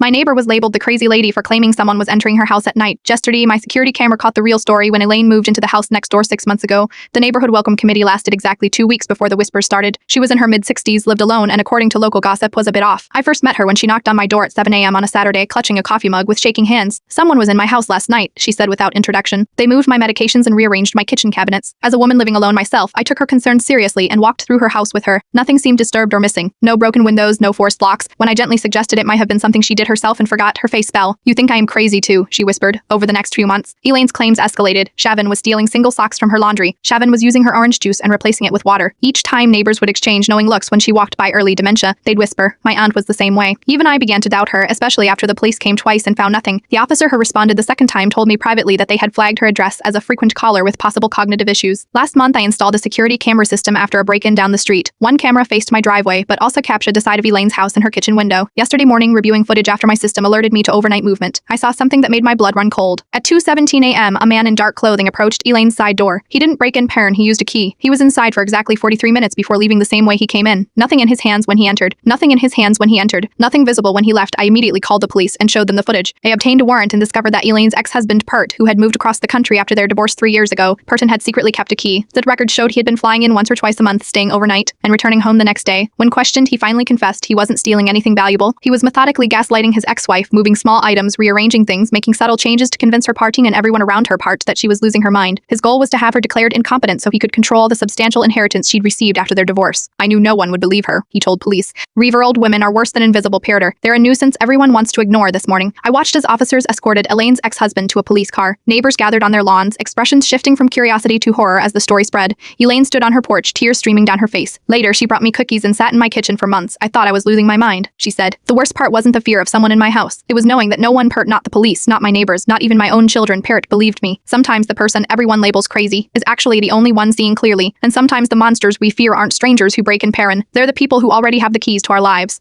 My neighbor was labeled the crazy lady for claiming someone was entering her house at night. Yesterday, my security camera caught the real story when Elaine moved into the house next door 6 months ago. The neighborhood welcome committee lasted exactly 2 weeks before the whispers started. She was in her mid-60s, lived alone, and according to local gossip, was a bit off. I first met her when she knocked on my door at 7 a.m. on a Saturday, clutching a coffee mug with shaking hands. "Someone was in my house last night," she said without introduction. "They moved my medications and rearranged my kitchen cabinets." As a woman living alone myself, I took her concerns seriously and walked through her house with her. Nothing seemed disturbed or missing. No broken windows, no forced locks. When I gently suggested it might have been something she did herself and forgot, her face fell. "You think I am crazy too," she whispered. Over the next few months, Elaine's claims escalated. Shavin was stealing single socks from her laundry. Shavin was using her orange juice and replacing it with water. Each time neighbors would exchange knowing looks when she walked by early dementia, they'd whisper. My aunt was the same way. Even I began to doubt her, especially after the police came twice and found nothing. The officer who responded the second time told me privately that they had flagged her address as a frequent caller with possible cognitive issues. Last month, I installed a security camera system after a break-in down the street. One camera faced my driveway, but also captured the side of Elaine's house and her kitchen window. Yesterday morning, reviewing footage after my system alerted me to overnight movement. I saw something that made my blood run cold. At 2:17 a.m., a man in dark clothing approached Elaine's side door. He didn't break in Perrin, he used a key. He was inside for exactly 43 minutes before leaving the same way he came in. Nothing in his hands when he entered. Nothing in his hands when he entered. Nothing visible when he left. I immediately called the police and showed them the footage. I obtained a warrant and discovered that Elaine's ex-husband, Pert, who had moved across the country after their divorce 3 years ago, Perton had secretly kept a key. The record showed he had been flying in once or twice a month, staying overnight, and returning home the next day. When questioned, he finally confessed he wasn't stealing anything valuable. He was methodically gaslighting his ex-wife, moving small items, rearranging things, making subtle changes to convince her parting and everyone around her part that she was losing her mind. His goal was to have her declared incompetent so he could control the substantial inheritance she'd received after their divorce. "I knew no one would believe her," he told police. Reaver old women are worse than invisible Pirater. They're a nuisance everyone wants to ignore. This morning, I watched as officers escorted Elaine's ex-husband to a police car. Neighbors gathered on their lawns, expressions shifting from curiosity to horror as the story spread. Elaine stood on her porch, tears streaming down her face. Later, she brought me cookies and sat in my kitchen for months. "I thought I was losing my mind," she said. "The worst part wasn't the fear of someone in my house. It was knowing that no one, not the police, not my neighbors, not even my own children, believed me. Sometimes the person everyone labels crazy is actually the only one seeing clearly, and sometimes the monsters we fear aren't strangers who break in Perrin. They're the people who already have the keys to our lives."